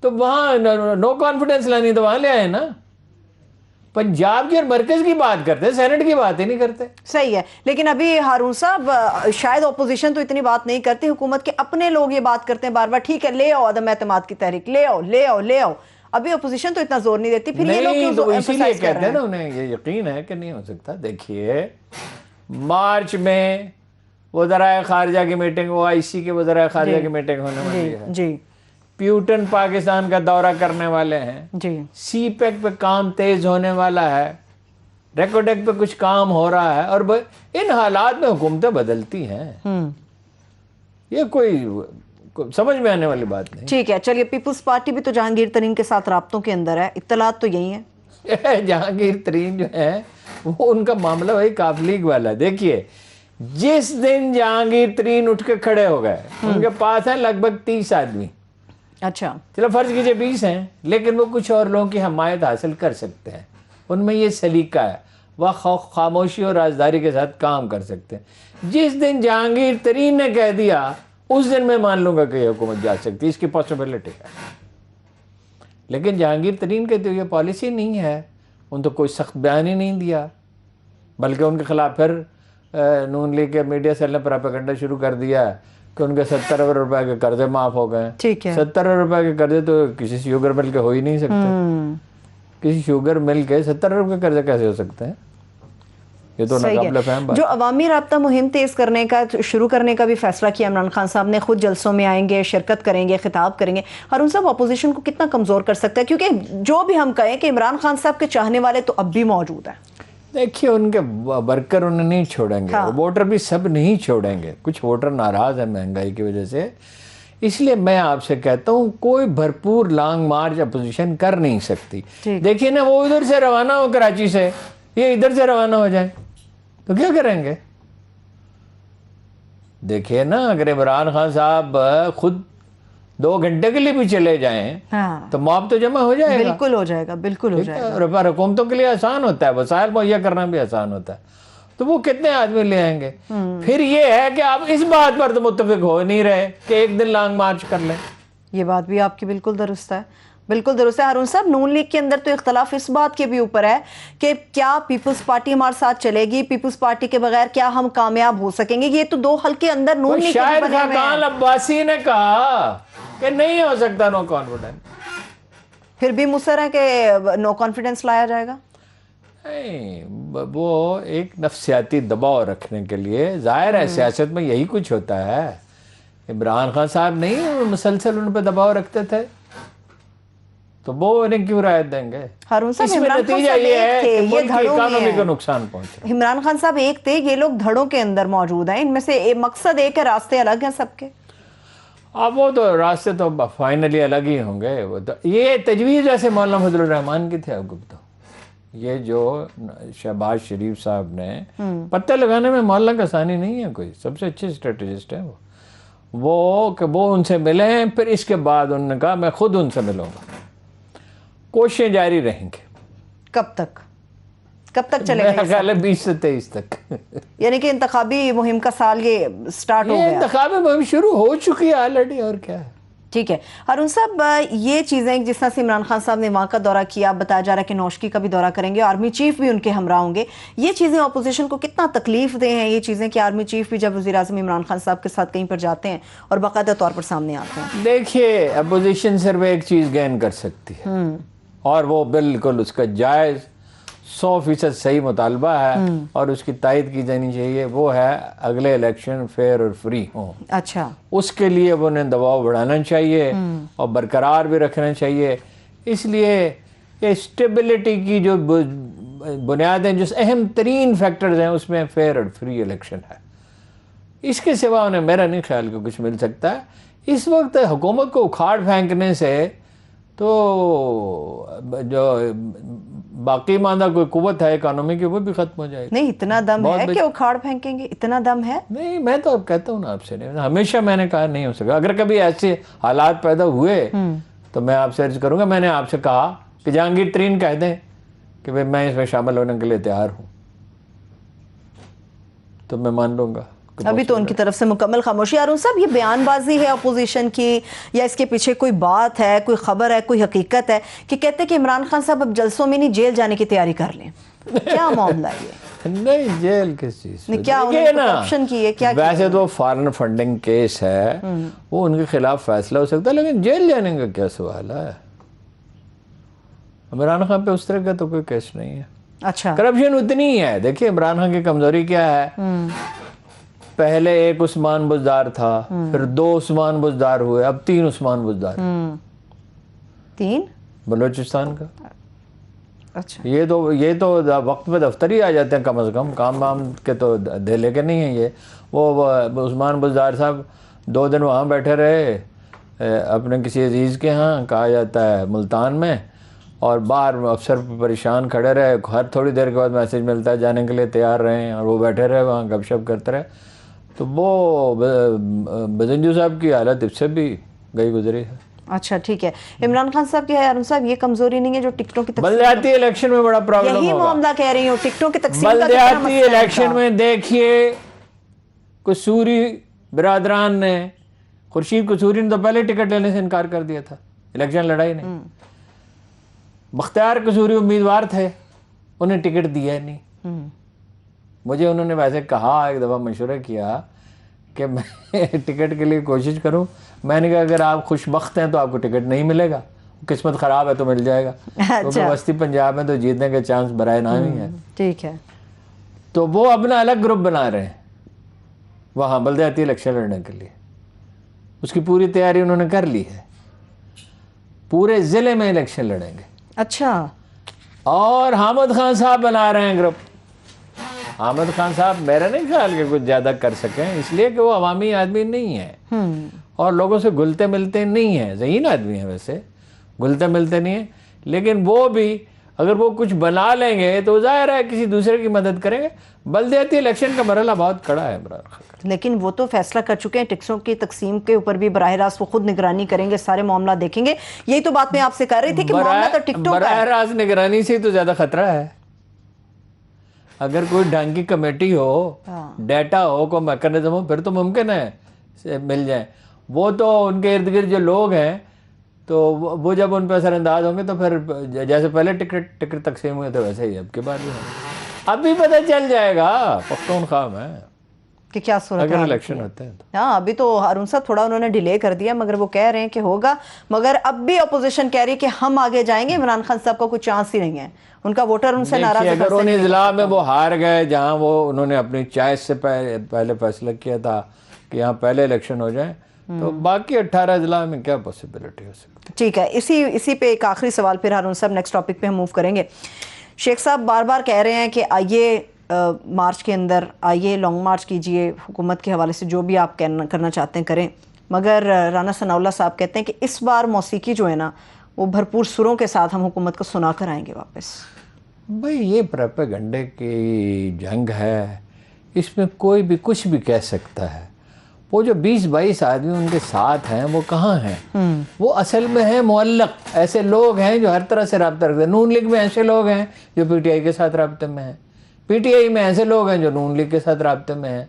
تو وہاں نو کانفیڈنس لانی تو وہاں لے آئے نا. پنجاب کی اور مرکز کی بات کرتے ہیں, سینٹ کی بات ہی نہیں کرتے.
صحیح ہے, لیکن ابھی ہارون صاحب شاید اپوزیشن تو اتنی بات نہیں کرتی, حکومت کے اپنے لوگ یہ بات کرتے ہیں بار بار, ٹھیک ہے لے آؤ عدم اعتماد کی تحریک, لے آؤ لے آؤ لے آؤ. ابھی اپوزیشن تو اتنا زور نہیں دیتی. پھر یہ لوگ
نہیں, تو اسی لیے
emphasize کر
کہتے
رہے
ہیں نا, انہیں یہ یقین ہے کہ نہیں ہو سکتا. دیکھیے مارچ میں وزرائے خارجہ کی میٹنگ, OIC کے وزرائے خارجہ کی میٹنگ ہونے والی ہے.
جی,
پیوٹن پاکستان کا دورہ کرنے والے ہیں.
جی,
سی پیک پہ کام تیز ہونے والا ہے. ریکوڈیک پہ کچھ کام ہو رہا ہے. اور ان حالات میں حکومتیں بدلتی ہیں. یہ کوئی سمجھ میں آنے والی بات نہیں.
ٹھیک ہے, چلیے پیپلز پارٹی بھی تو جہانگیر ترین کے ساتھ رابطوں کے اندر ہے, اطلاعات تو یہی ہیں.
جہانگیر ترین جو ہے وہ ان کا معاملہ وہی کاف لیگ والا ہے. دیکھیے جس دن جہانگیر ترین اٹھ کے کھڑے ہو گئے, ان کے پاس ہیں لگ بھگ 30 آدمی.
اچھا,
چلو فرض کیجئے 20 ہیں, لیکن وہ کچھ اور لوگوں کی حمایت حاصل کر سکتے ہیں. ان میں یہ سلیقہ ہے, وہ خاموشی اور رازداری کے ساتھ کام کر سکتے ہیں. جس دن جہانگیر ترین نے کہہ دیا اس دن میں مان لوں گا کہ یہ حکومت جا سکتی, اس کی پاسبلٹی ہے. لیکن جہانگیر ترین کی تو یہ پالیسی نہیں ہے. ان تو کوئی سخت بیان ہی نہیں دیا, بلکہ ان کے خلاف پھر نون لیگ کے میڈیا سیل نے پراپیگنڈا شروع کر دیا کہ ان کے 70 ارب روپے کے قرضے معاف ہو گئے.
ٹھیک ہے,
70 ارب روپے کے قرضے تو کسی شوگر مل کے ہو ہی نہیں سکتے. کسی شوگر مل کے 70 ارب کے قرضے کیسے ہو سکتے ہیں؟ یہ تو ناقابل فہم بات.
جو عوامی رابطہ مہم تیز کرنے کا شروع کرنے کا بھی فیصلہ کیا عمران خان صاحب نے, خود جلسوں میں آئیں گے, شرکت کریں گے, خطاب کریں گے. ہارون صاحب اپوزیشن کو کتنا کمزور کر سکتا ہے؟ کیونکہ جو بھی ہم کہیں کہ عمران خان صاحب کے چاہنے والے تو اب بھی موجود ہیں.
دیکھیے ان کے ورکر انہیں نہیں چھوڑیں گے, ووٹر بھی سب نہیں چھوڑیں گے. کچھ ووٹر ناراض ہیں مہنگائی کی وجہ سے. اس لیے میں آپ سے کہتا ہوں کوئی بھرپور لانگ مارچ اپوزیشن کر نہیں سکتی. دیکھیے نا, وہ ادھر سے روانہ ہو کراچی سے, یہ ادھر سے روانہ ہو جائیں تو کیا کریں گے؟ دیکھیے نا, اگر عمران خان صاحب خود 2 گھنٹے کے لیے بھی چلے جائیں تو موب تو جمع ہو جائے گا.
بالکل ہو جائے گا, بالکل ہو جائے گا.
حکومتوں کے لیے آسان ہوتا ہے, وسائل مہیا کرنا بھی آسان ہوتا ہے. تو وہ کتنے آدمی لے آئیں گے؟ پھر یہ ہے کہ آپ اس بات پر تو متفق ہو نہیں رہے کہ ایک دن لانگ مارچ کر لیں.
یہ بات بھی آپ کی بالکل درست ہے، بالکل درست ہے. ہارون صاحب، نون لیگ کے اندر تو اختلاف اس بات کے بھی اوپر ہے کہ کیا پیپلز پارٹی ہمارے ساتھ چلے گی، پیپلز پارٹی کے بغیر کیا ہم کامیاب ہو سکیں گے. یہ تو دو حلقے اندر نون لیگ کے
شاہد
بنے ہوئے
خاقان
ہیں.
عباسی نے کہا کہ نہیں ہو سکتا نو کانفیڈنس.
پھر بھی مصر ہے کہ نو کانفیڈنس لایا جائے گا.
نہیں، وہ ایک نفسیاتی دباؤ رکھنے کے لیے، ظاہر ہے سیاست میں یہی کچھ ہوتا ہے. عمران خان صاحب نہیں مسلسل ان پہ دباؤ رکھتے تھے، تو وہ انہیں کیوں رعایت دیں گے؟
ہارون صاحب،
اس میں
عمران خان
نتیجہ
صاحب
یہ ہے
ایک تھے،
کہ
یہ
ملک کی
دھڑوں میں
اکانومی کو
ہیں.
نقصان پہنچ رہا ہے.
عمران خان صاحب ایک تھے، یہ لوگ دھڑوں کے اندر موجود ہیں. ان میں سے مقصد ایک ہے، راستے الگ ہیں سب کے.
اب وہ تو راستے تو فائنلی الگ ہی ہوں گے. وہ تو یہ تجویز ایسے مولانا فضل الرحمان کی تھی. آپ کو بتاؤ، یہ جو شہباز شریف صاحب نے پتہ لگانے میں مولانا کا ثانی نہیں ہے کوئی، سب سے اچھے اسٹریٹجسٹ ہیں وہ کہ وہ ان سے ملیں. پھر اس کے بعد انہوں نے کہا میں خود ان سے ملوں گا. کوششیں جاری رہیں گی.
کب تک چلے گا
میرا خیال ہے 20 سے 23 تک.
یعنی کہ انتخابی مہم کا سال یہ سٹارٹ ہو
یہ
گیا.
انتخابی مہم شروع ہو چکی ہے آلریڈی، اور کیا ہے.
ٹھیک ہے ہارون صاحب، یہ چیزیں جس طرح سے عمران خان صاحب نے وہاں کا دورہ کیا، بتایا جا رہا ہے کہ نوشکی کا بھی دورہ کریں گے، آرمی چیف بھی ان کے ہمراہ ہوں گے. یہ چیزیں اپوزیشن کو کتنا تکلیف دہ ہیں یہ چیزیں کہ آرمی چیف بھی جب وزیر اعظم عمران خان صاحب کے ساتھ کہیں پر جاتے ہیں اور باقاعدہ طور پر سامنے آتے ہیں؟
دیکھیے، اپوزیشن صرف ایک چیز گین کر سکتی ہے، اور وہ بالکل اس کا جائز 100% صحیح مطالبہ ہے اور اس کی تائید کی جانی چاہیے. وہ ہے اگلے الیکشن فیئر اور فری ہوں.
اچھا،
اس کے لیے وہ انہیں دباؤ بڑھانا چاہیے اور برقرار بھی رکھنا چاہیے. اس لیے یہ اسٹیبلٹی کی جو بنیادیں، جو اہم ترین فیکٹرز ہیں، اس میں فیئر اور فری الیکشن ہے. اس کے سوا انہیں میرا نہیں خیال کہ کچھ مل سکتا ہے. اس وقت حکومت کو اکھاڑ پھینکنے سے تو جو باقی ماندہ کوئی قوت ہے اکانومی کی، وہ بھی ختم ہو جائے گی.
نہیں اتنا دم ہے کہ اکھاڑ پھینکیں گے؟ اتنا دم ہے؟
نہیں، میں تو اب کہتا ہوں نا آپ سے، ہمیشہ میں نے کہا نہیں ہو سکا. اگر کبھی ایسے حالات پیدا ہوئے تو میں آپ سے عرض کروں گا. میں نے آپ سے کہا کہ جہانگیر ترین کہہ دیں کہ میں اس میں شامل ہونے کے لیے تیار ہوں، تو میں مان لوں گا.
ابھی تو ان کی طرف سے مکمل خاموشی. ہارون صاحب، یہ بیان بازی ہے اپوزیشن کی یا اس کے پیچھے کوئی بات ہے، کوئی خبر ہے، کوئی حقیقت ہے کہ کہتے ہیں کہ عمران خان صاحب اب جلسوں میں نہیں جیل جانے کی تیاری کر لیں؟ کیا معاملہ ہے یہ؟
نہیں، جیل کس چیز؟
کیا انہوں نے کرپشن کی ہے؟ کیا
ویسے تو فارن فنڈنگ کیس ہے، وہ ان کے خلاف فیصلہ ہو سکتا ہے، لیکن جیل جانے کا کیا سوال ہے؟ عمران خان پہ اس طرح کا تو کوئی کیس نہیں ہے.
اچھا،
کرپشن اتنی ہی ہے. دیکھیے عمران خان کی کمزوری کیا ہے. پہلے ایک عثمان بزدار تھا، پھر 2 عثمان بزدار ہوئے، اب 3 عثمان بزدار.
3
بلوچستان کا.
اچھا،
یہ تو وقت پہ دفتر ہی آ جاتے ہیں کم از کم، کام وام کے تو دھیلے کے نہیں ہیں یہ. وہ عثمان بزدار صاحب 2 دن وہاں بیٹھے رہے اپنے کسی عزیز کے ہاں، کہا جاتا ہے ملتان میں، اور باہر افسر پریشان کھڑے رہے. ہر تھوڑی دیر کے بعد میسج ملتا ہے جانے کے لیے تیار رہیں، اور وہ بیٹھے رہے وہاں گپ شپ کرتے رہے. تو وہ بزنجو صاحب کی حالت اس سے بھی گئی گزری ہے.
اچھا ٹھیک ہے. عمران خان صاحب کیا ہے ہارون صاحب، یہ کمزوری نہیں ہے جو ٹکٹوں کی تقسیم؟
بلدیاتی الیکشن میں بڑا پرابلم
یہی
ہوگا.
معاملہ کہہ رہی ہوں، ٹکٹوں کی تقسیم کا کتنا
بلدیاتی
مسئلہ ہے
الیکشن میں دیکھیے، قصوری برادران نے، خورشید قصوری نے تو پہلے ٹکٹ لینے سے انکار کر دیا تھا، الیکشن لڑائی نہیں. بختیار قصوری امیدوار تھے، انہیں ٹکٹ دیا نہیں. مجھے انہوں نے ویسے کہا، ایک دفعہ مشورہ کیا کہ میں ٹکٹ کے لیے کوشش کروں. میں نے کہا اگر آپ خوش بخت ہیں تو آپ کو ٹکٹ نہیں ملے گا، قسمت خراب ہے تو مل جائے گا، کیونکہ وسطی پنجاب میں تو جیتنے کے چانس برائے نام ہی ہے.
ٹھیک ہے.
تو وہ اپنا الگ گروپ بنا رہے ہیں وہاں بلدیاتی الیکشن لڑنے کے لیے. اس کی پوری تیاری انہوں نے کر لی ہے. پورے ضلع میں الیکشن لڑیں گے.
اچھا.
اور حامد خان صاحب بنا رہے ہیں گروپ. حامد خان صاحب میرا نہیں خیال کہ کچھ زیادہ کر سکیں، اس لیے کہ وہ عوامی آدمی نہیں ہے اور لوگوں سے گھلتے ملتے نہیں ہیں. ذہین آدمی ہیں ویسے، گھلتے ملتے نہیں ہیں، لیکن وہ بھی اگر وہ کچھ بنا لیں گے تو ظاہر ہے کسی دوسرے کی مدد کریں گے. بلدیاتی الیکشن کا مرحلہ بہت کڑا ہے عمران خان.
لیکن وہ تو فیصلہ کر چکے ہیں، ٹکٹوں کی تقسیم کے اوپر بھی براہ راست وہ خود نگرانی کریں گے، سارے معاملہ دیکھیں گے. یہی تو بات میں آپ سے کر رہی تھی کہ معاملہ تو ٹکٹوں کا
براہ
ہے.
راست نگرانی سے تو زیادہ خطرہ ہے. اگر کوئی ڈھنگ کی کمیٹی ہو, ڈیٹا ہو, کوئی میکنزم ہو, پھر تو ممکن ہے مل جائیں. وہ تو ان کے ارد گرد جو لوگ ہیں تو وہ جب ان پہ اثر انداز ہوں گے تو پھر جیسے پہلے ٹکٹ تقسیم ہوئے تھے ویسے ہی اب کے بعد بھی ہوں. اب بھی پتہ چل جائے گا پختونخوا میں
کہ کیا صورت
اگر الیکشن ہوتے ہیں.
ہاں ابھی تو ہارون صاحب تھوڑا انہوں نے ڈیلے کر دیا, مگر وہ کہہ رہے ہیں کہ ہوگا, مگر اب بھی اپوزیشن کہہ رہی ہے کہ ہم آگے جائیں گے, عمران خان صاحب کا کوئی چانس ہی نہیں ہے, ان کا ووٹر ان سے ناراض ہے.
اگر ان اضلاع میں وہ ہار گئے جہاں وہ انہوں نے اپنی چوائس سے پہلے فیصلہ کیا تھا کہ یہاں پہلے الیکشن ہو جائیں, تو باقی 18 اضلاع میں کیا پاسبلٹی ہو سکتی.
ٹھیک ہے, اسی پہ ایک آخری سوال پھر ہارون صاحب نیکسٹ ٹاپک پہ ہم موو کریں گے. شیخ صاحب بار بار کہہ رہے ہیں کہ آئیے مارچ کے اندر آئیے, لانگ مارچ کیجئے, حکومت کے حوالے سے جو بھی آپ کرنا چاہتے ہیں کریں, مگر رانا ثناء اللہ صاحب کہتے ہیں کہ اس بار موسیقی جو ہے نا وہ بھرپور سروں کے ساتھ ہم حکومت کو سنا کر آئیں گے واپس.
بھئی یہ پروپیگنڈے کی جنگ ہے, اس میں کوئی بھی کچھ بھی کہہ سکتا ہے. وہ جو 20-22 آدمی ان کے ساتھ ہیں وہ کہاں ہیں؟ وہ اصل میں ہیں معلق, ایسے لوگ ہیں جو ہر طرح سے رابطہ رکھتے ہیں. نون لیگ میں ایسے لوگ ہیں جو پی ٹی آئی کے ساتھ رابطے میں ہیں, پی ٹی آئی میں ایسے لوگ ہیں جو نون لیگ کے ساتھ رابطے میں ہیں.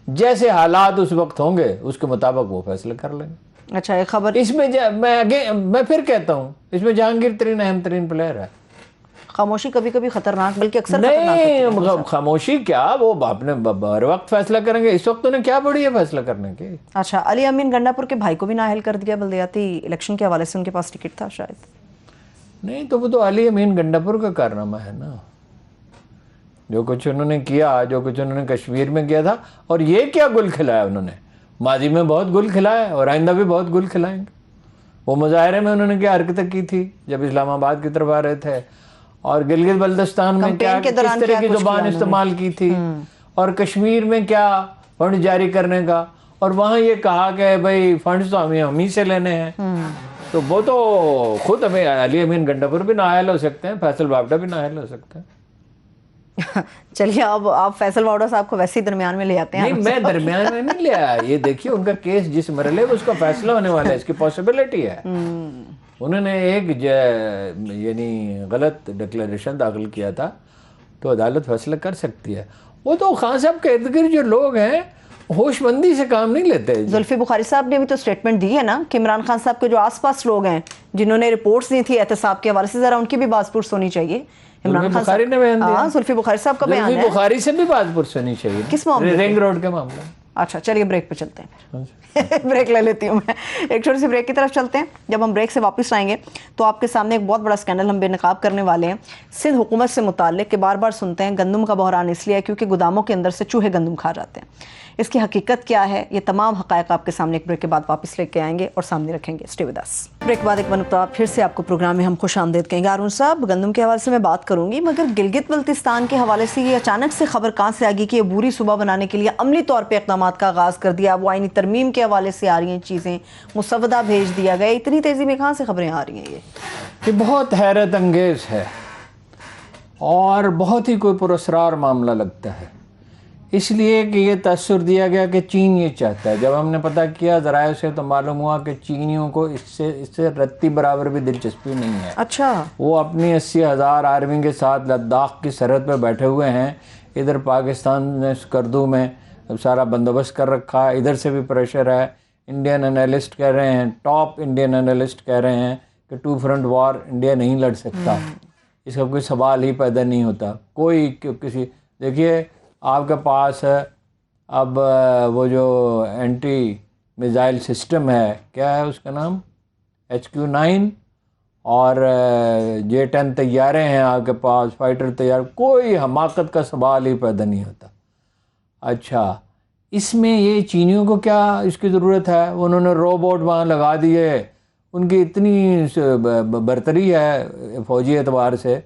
جیسے حالات اس وقت ہوں گے اس کے مطابق وہ فیصلہ کر لیں گے.
اچھا ایک خبر
اس میں میں پھر کہتا ہوں اس میں جہانگیر ترین اہم ترین پلیئر ہے.
خاموشی کبھی کبھی خطرناک, بلکہ اکثر خطرناک ہوتی ہے.
نہیں خاموشی کیا, وہ اپنے ہر وقت فیصلہ کریں گے. اس وقت انہیں کیا پڑی ہے فیصلہ کرنے کی.
اچھا علی امین گنڈا پور کے بھائی کو بھی نااہل کر دیا بلدیاتی الیکشن کے حوالے سے, ان کے پاس ٹکٹ تھا شاید.
نہیں تو وہ تو علی امین گنڈا پور کا کارنامہ ہے نا, جو کچھ انہوں نے کیا, جو کچھ انہوں نے کشمیر میں کیا تھا. اور یہ کیا گل کھلایا انہوں نے, ماضی میں بہت گل کھلایا اور آئندہ بھی بہت گل کھلائیں گے. وہ مظاہرے میں انہوں نے کیا حرکتیں کی تھی جب اسلام آباد کی طرف آ رہے تھے, اور گلگت بلتستان میں کیا کس طرح کی زبان استعمال کی تھی, اور کشمیر میں کیا فنڈ جاری کرنے کا, اور وہاں یہ کہا کہ بھئی فنڈز تو ہم ہی سے لینے ہیں. تو وہ تو خود ہمیں علی امین گنڈا پور بھی نااہل ہو سکتے ہیں, فیصل واوڈا بھی نااہل ہو سکتے ہیں.
چلیے اب آپ فیصل واوڈا صاحب کو ویسے ہی درمیان میں لے آتے ہیں.
نہیں میں درمیان میں نہیں لے آیا, یہ دیکھیے ان کا کیس جس مرحلے میں اس کا فیصلہ ہونے والا ہے اس کی پاسبلٹی ہے. انہوں نے ایک یعنی غلط ڈکلیریشن داخل کیا تھا تو عدالت فیصلہ کر سکتی ہے. وہ تو خان صاحب کے ارد گرد جو لوگ ہیں ہوش مندی سے کام نہیں لیتے.
زلفی بخاری صاحب نے بھی تو سٹیٹمنٹ دی ہے نا کہ عمران خان صاحب کے جو آس پاس لوگ ہیں جنہوں نے رپورٹس دی تھی احتساب کے حوالے سے, ذرا ان کی بھی باز پرس ہونی چاہیے. عمران خان
بخاری نے بیان دیا,
زلفی بخاری صاحب کا بیان ہے.
زلفی بخاری سے بھی باز پرس ہونی چاہیے.
کس معاملے
رنگ روڈ کے معاملے.
اچھا چلیے بریک پہ چلتے ہیں, بریک لے لیتی ہوں میں, ایک چھوٹی سی بریک کی طرف چلتے ہیں. جب ہم بریک سے واپس آئیں گے تو آپ کے سامنے ایک بہت بڑا اسکینڈل ہم بے نقاب کرنے والے ہیں سندھ حکومت سے متعلق, کہ بار بار سنتے ہیں گندم کا بحران اس لیے ہے کیونکہ گوداموں کے اندر سے چوہے گندم کھا جاتے ہیں. اس کی حقیقت کیا ہے, یہ تمام حقائق آپ کے سامنے ایک بریک کے بعد واپس لے کے آئیں گے اور سامنے رکھیں گے. Stay with us. بریک بعد ایک مرتبہ پھر سے آپ کو پروگرام میں ہم خوش آمدید کہیں گے. ہارون صاحب گندم کے حوالے سے میں بات کروں گی, مگر گلگت بلتستان کے حوالے سے یہ اچانک سے خبر کہاں سے آگی کہ یہ بوری صوبہ بنانے کے لیے عملی طور پہ اقدامات کا آغاز کر دیا. وہ آئینی ترمیم کے حوالے سے آ رہی ہیں چیزیں, مسودہ بھیج دیا گیا, اتنی تیزی میں کہاں سے خبریں آ رہی ہیں؟
یہ بہت حیرت انگیز ہے اور بہت ہی کوئی پراسرار معاملہ لگتا ہے, اس لیے کہ یہ تاثر دیا گیا کہ چین یہ چاہتا ہے. جب ہم نے پتہ کیا ذرائع سے تو معلوم ہوا کہ چینیوں کو اس سے رتی برابر بھی دلچسپی نہیں ہے.
اچھا, وہ
اپنی 80,000 آرمی کے ساتھ لداخ کی سرحد پہ بیٹھے ہوئے ہیں. ادھر پاکستان نے سکردو میں سارا بندوبست کر رکھا ہے, ادھر سے بھی پریشر ہے. انڈین انالسٹ کہہ رہے ہیں, ٹاپ انڈین انالسٹ کہہ رہے ہیں کہ 2 فرنٹ وار انڈیا نہیں لڑ سکتا. اس کا کوئی سوال ہی پیدا نہیں ہوتا. کوئی کسی دیکھیے آپ کے پاس اب وہ جو اینٹی میزائل سسٹم ہے, کیا ہے اس کا نام, HQ-9, اور J-10 طیارے ہیں آپ کے پاس, فائٹر طیارے, کوئی حماقت کا سوال ہی پیدا نہیں ہوتا. اچھا اس میں یہ چینیوں کو کیا اس کی ضرورت ہے؟ انہوں نے روبوٹ وہاں لگا دیے, ان کی اتنی برتری ہے فوجی اعتبار سے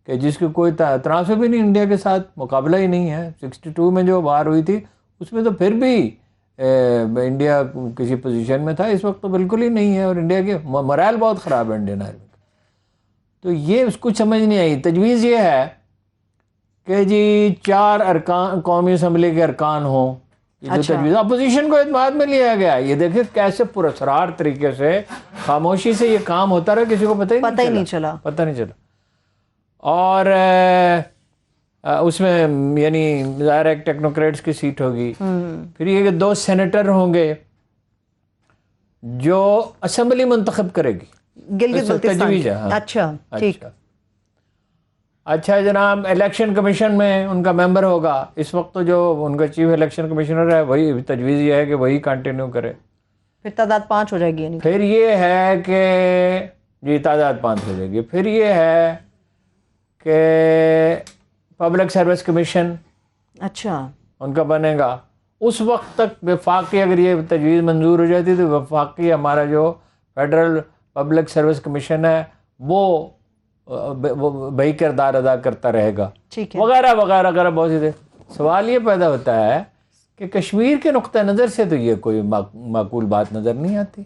کہ جس کی کوئی تناسب بھی نہیں, انڈیا کے ساتھ مقابلہ ہی نہیں ہے. 62 میں جو وار ہوئی تھی اس میں تو پھر بھی انڈیا کسی پوزیشن میں تھا, اس وقت تو بالکل ہی نہیں ہے, اور انڈیا کے مرائل بہت خراب ہے انڈین آرمی کا. تو یہ اس کو سمجھ نہیں آئی. تجویز یہ ہے کہ جی 4 ارکان قومی اسمبلی کے ارکان ہوں. یہ جو تجویز اپوزیشن کو اعتماد میں لیا گیا, یہ دیکھیں کیسے پراسرار طریقے سے خاموشی سے یہ کام ہوتا رہا, کسی کو پتہ ہی نہیں چلا. اور اس میں یعنی ظاہر ایک ٹیکنوکریٹس کی سیٹ ہوگی. پھر یہ کہ 2 سینیٹر ہوں گے جو اسمبلی منتخب کرے گی.
گلگت بلتستان.
تجویز ہے.
اچھا ٹھیک.
اچھا جناب, الیکشن کمیشن میں ان کا ممبر ہوگا. اس وقت تو جو ان کا چیف الیکشن کمشنر ہے وہی, تجویز یہ ہے کہ وہی کنٹینیو کرے.
پھر تعداد 5 ہو جائے گی.
پھر یہ ہے کہ جی تعداد 5 ہو جائے گی. پھر یہ ہے کہ پبلک سروس کمیشن
اچھا
ان کا بنے گا. اس وقت تک وفاقی, اگر یہ تجویز منظور ہو جاتی تو وفاقی ہمارا جو فیڈرل پبلک سروس کمیشن ہے وہ بھائی کردار ادا کرتا رہے گا, وغیرہ وغیرہ وغیرہ. بہت سے سوال یہ پیدا ہوتا ہے کہ کشمیر کے نقطہ نظر سے تو یہ کوئی معقول بات نظر نہیں آتی.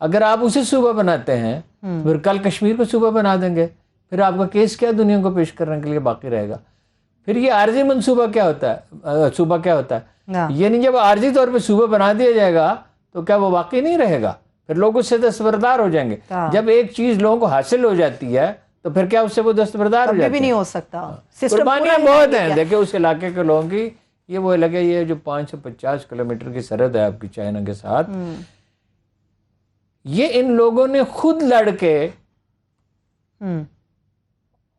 اگر آپ اسے صوبہ بناتے ہیں پھر کل کشمیر کو صوبہ بنا دیں گے, پھر آپ کا کیس کیا دنیا کو پیش کرنے کے لیے باقی رہے گا. پھر یہ عارضی منصوبہ کیا ہوتا ہے, صوبہ کیا ہوتا ہے, یعنی جب عارضی طور پہ صوبہ بنا دیا جائے گا تو کیا وہ واقعی نہیں رہے گا, پھر لوگ اس سے دستبردار ہو جائیں گے. جب ایک چیز لوگوں کو حاصل ہو جاتی ہے تو پھر کیا اس سے وہ دستبردار ہو جاتے ہیں؟
بھی نہیں ہو سکتا.
قربانیاں بہت ہیں. دیکھیں اس علاقے کے لوگوں کی یہ وہ لگے, یہ جو 550 کلومیٹر کی سرحد ہے آپ کی چائنا کے ساتھ, یہ ان لوگوں نے خود لڑ کے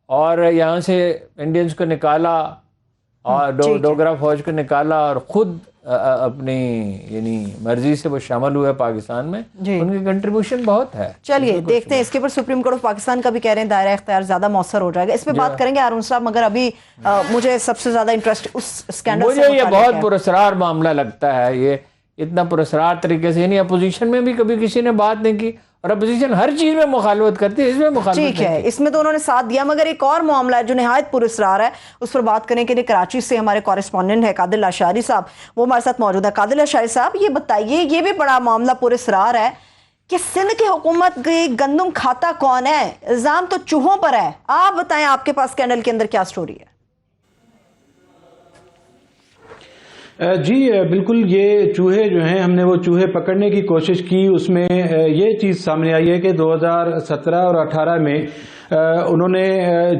اور یہاں سے انڈینز کو نکالا اور ڈوگرا فوج کو نکالا اور خود اپنی یعنی مرضی سے وہ شامل ہوئے پاکستان میں. ان کی کنٹریبیوشن بہت ہے.
چلیے دیکھتے ہیں اس کے اوپر. سپریم کورٹ آف پاکستان کا بھی کہہ رہے ہیں دائرہ اختیار زیادہ مؤثر ہو جائے گا. اس پہ بات کریں گے ہارون صاحب, مگر ابھی مجھے سب سے زیادہ انٹرسٹ اس اسکینڈل سے
مجھے یہ بہت پراسرار معاملہ لگتا ہے. یہ اتنا پراسرار طریقے سے, یعنی اپوزیشن میں بھی کبھی کسی نے بات نہیں کی اور اپوزیشن ہر چیز میں مخالفت کرتی ہے, اس میں مخالفت
ٹھیک ہے, اس میں تو انہوں نے ساتھ دیا. مگر ایک اور معاملہ ہے جو نہایت پراسرار ہے, اس پر بات کرنے کے لیے کراچی سے ہمارے کورسپونڈنٹ ہے قادر لاشاری صاحب, وہ ہمارے ساتھ موجود ہے. قادر لاشاری صاحب یہ بتائیے, یہ بھی بڑا معاملہ پراسرار ہے کہ سندھ کی حکومت کی گندم کھاتا کون ہے, الزام تو چوہوں پر ہے. آپ بتائیں آپ کے پاس کینل کے اندر کیا سٹوری ہے؟
جی بالکل, یہ چوہے جو ہیں, ہم نے وہ چوہے پکڑنے کی کوشش کی. اس میں یہ چیز سامنے آئی ہے کہ 2017 اور 18 میں انہوں نے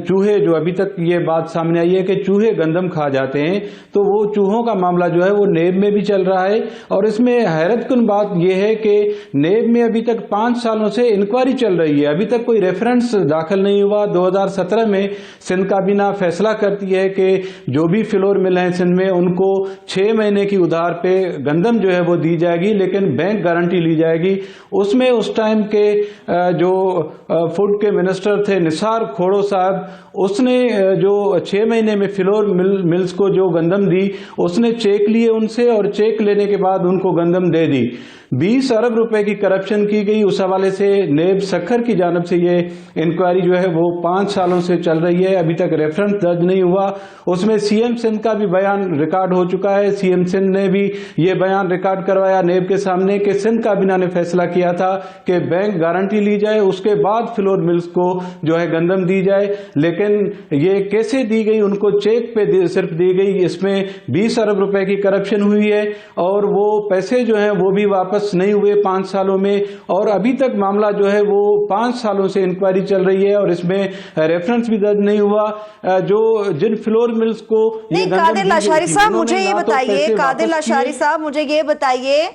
چوہے, جو ابھی تک یہ بات سامنے آئی ہے کہ چوہے گندم کھا جاتے ہیں, تو وہ چوہوں کا معاملہ جو ہے وہ نیب میں بھی چل رہا ہے. اور اس میں حیرت کن بات یہ ہے کہ نیب میں ابھی تک 5 سالوں سے انکوائری چل رہی ہے, ابھی تک کوئی ریفرنس داخل نہیں ہوا. 2017 میں سندھ کابینہ فیصلہ کرتی ہے کہ جو بھی فلور مل ہیں سندھ میں ان کو 6 مہینے کی ادھار پہ گندم جو ہے وہ دی جائے گی, لیکن بینک گارنٹی لی جائے گی. اس میں اس ٹائم کے جو فوڈ کے منسٹر تھے نثار کھوڑو صاحب, اس نے جو 6 مہینے میں فلور ملز کو جو گندم دی, اس نے چیک لیے ان سے, اور چیک لینے کے بعد ان کو گندم دے دی. 20 ارب روپے کی کرپشن کی گئی. اس حوالے سے نیب سکھر کی جانب سے یہ انکوائری جو ہے وہ 5 سالوں سے چل رہی ہے, ابھی تک ریفرنس درج نہیں ہوا. اس میں سی ایم سندھ کا بھی بیان ریکارڈ ہو چکا ہے. سی ایم سندھ نے بھی یہ بیان ریکارڈ کروایا نیب کے سامنے کہ سندھ کابینہ نے فیصلہ کیا تھا کہ بینک گارنٹی لی جائے, اس کے بعد فلور ملز کو جو ہے گندم دی جائے. لیکن یہ کیسے دی گئی, ان کو چیک پہ صرف دی گئی. اس میں 20 ارب روپے کی کرپشن ہوئی ہے, اور وہ پیسے جو ہیں وہ بھی واپس نہیں ہوئے 5 سالوں میں. اور ابھی تک معاملہ جو ہے وہ 5 سالوں سے انکوائری چل رہی ہے, اور اس میں ریفرنس بھی درج نہیں ہوا. جو جن فلور ملز کو
قادر لاشاری صاحب مجھے یہ بتائیے, قادر لاشاری صاحب مجھے یہ بتائیے,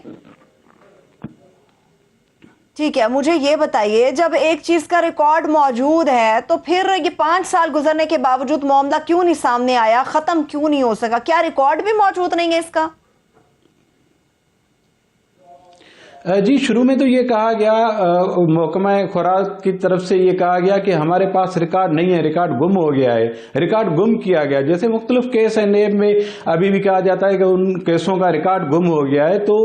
ٹھیک ہے, مجھے یہ بتائیے, جب ایک چیز کا ریکارڈ موجود ہے تو پھر یہ 5 سال گزرنے کے باوجود معاملہ کیوں نہیں سامنے آیا, ختم کیوں نہیں ہو سکا؟ کیا ریکارڈ بھی موجود نہیں ہے اس کا؟
جی شروع میں تو یہ کہا گیا, محکمہ خوراک کی طرف سے یہ کہا گیا کہ ہمارے پاس ریکارڈ نہیں ہے, ریکارڈ گم ہو گیا ہے, ریکارڈ گم کیا گیا. جیسے مختلف کیس ہیں نیب میں, ابھی بھی کہا جاتا ہے کہ ان کیسوں کا ریکارڈ گم ہو گیا ہے. تو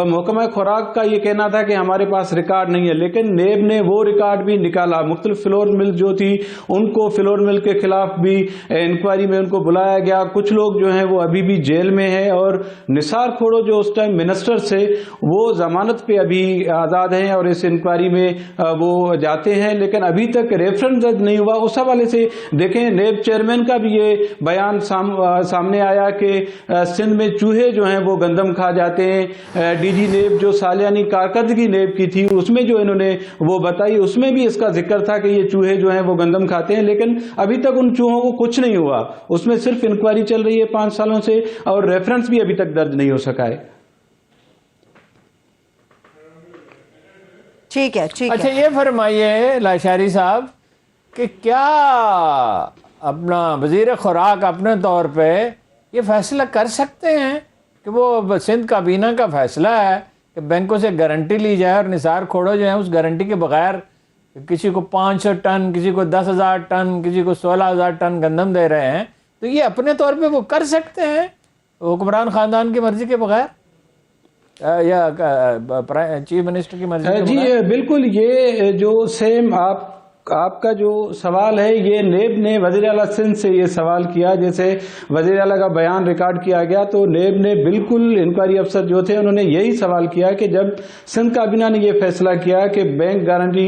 محکمہ خوراک کا یہ کہنا تھا کہ ہمارے پاس ریکارڈ نہیں ہے, لیکن نیب نے وہ ریکارڈ بھی نکالا. مختلف فلور مل جو تھی ان کو, فلور مل کے خلاف بھی انکوائری میں ان کو بلایا گیا. کچھ لوگ جو ہیں وہ ابھی بھی جیل میں ہیں, اور نثار کھوڑو جو اس ٹائم منسٹر سے وہ ضمانت ضمانت پہ ابھی آزاد ہیں اور اس انکوائری میں وہ جاتے ہیں، لیکن ابھی تک ریفرنس درج نہیں ہوا۔ اس حوالے سے دیکھیں نیب چیئرمین کا بھی یہ بیان سامنے آیا کہ سندھ میں چوہے جو ہیں وہ گندم کھا جاتے ہیں۔ ڈی جی نیب جو سالیانی کارکردگی نیب کی تھی اس میں جو انہوں نے وہ بتائی، اس میں بھی اس کا ذکر تھا کہ یہ چوہے جو ہیں وہ گندم کھاتے ہیں، لیکن ابھی تک ان چوہوں کو کچھ نہیں ہوا۔ اس میں صرف انکوائری چل رہی ہے 5 سالوں سے اور ریفرنس بھی ابھی تک درج نہیں ہو سکا ہے۔
ٹھیک ہے، ٹھیک
اچھا
ہے۔
یہ فرمائیے لاشاری صاحب کہ کیا اپنا وزیر خوراک اپنے طور پہ یہ فیصلہ کر سکتے ہیں کہ وہ سندھ کابینہ کا فیصلہ ہے کہ بینکوں سے گارنٹی لی جائے اور نثار کھوڑو جو ہیں اس گارنٹی کے بغیر کسی کو 500 ٹن، کسی کو 10,000 ٹن، کسی کو 16,000 ٹن گندم دے رہے ہیں، تو یہ اپنے طور پہ وہ کر سکتے ہیں حکمران خاندان کی مرضی کے بغیر یا چیف منسٹر کی مرضی کے بغیر؟
جی بالکل، یہ جو سیم آپ کا جو سوال ہے یہ نیب نے وزیر اعلیٰ سندھ سے یہ سوال کیا، جیسے وزیر اعلیٰ کا بیان ریکارڈ کیا گیا تو نیب نے بالکل انکوائری افسر جو تھے انہوں نے یہی سوال کیا کہ جب سندھ کابینہ نے یہ فیصلہ کیا کہ بینک گارنٹی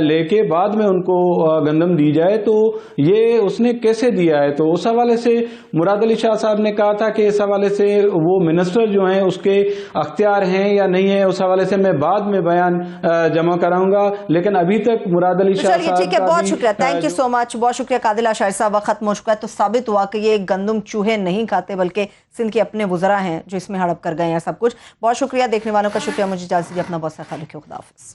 لے کے بعد میں ان کو گندم دی جائے تو یہ اس نے کیسے دیا ہے؟ تو اس حوالے سے مراد علی شاہ صاحب نے کہا تھا کہ اس حوالے سے وہ منسٹر جو ہیں اس کے اختیار ہیں یا نہیں ہیں، اس حوالے سے میں بعد میں بیان جمع کراؤں گا، لیکن ابھی تک مراد علی شاہ
ٹھیک ہے، بہت شکریہ، تھینک یو سو مچ، بہت شکریہ قادل اشاری صاحب۔ وقت ختم ہو چکا ہے تو ثابت ہوا کہ یہ گندم چوہے نہیں کھاتے بلکہ سندھ کے اپنے وزراء ہیں جو اس میں ہڑپ کر گئے ہیں سب کچھ۔ بہت شکریہ، دیکھنے والوں کا شکریہ، مجھے اجازت دیجیے، اپنا بہت سا خیال رکھیے، خدا حافظ۔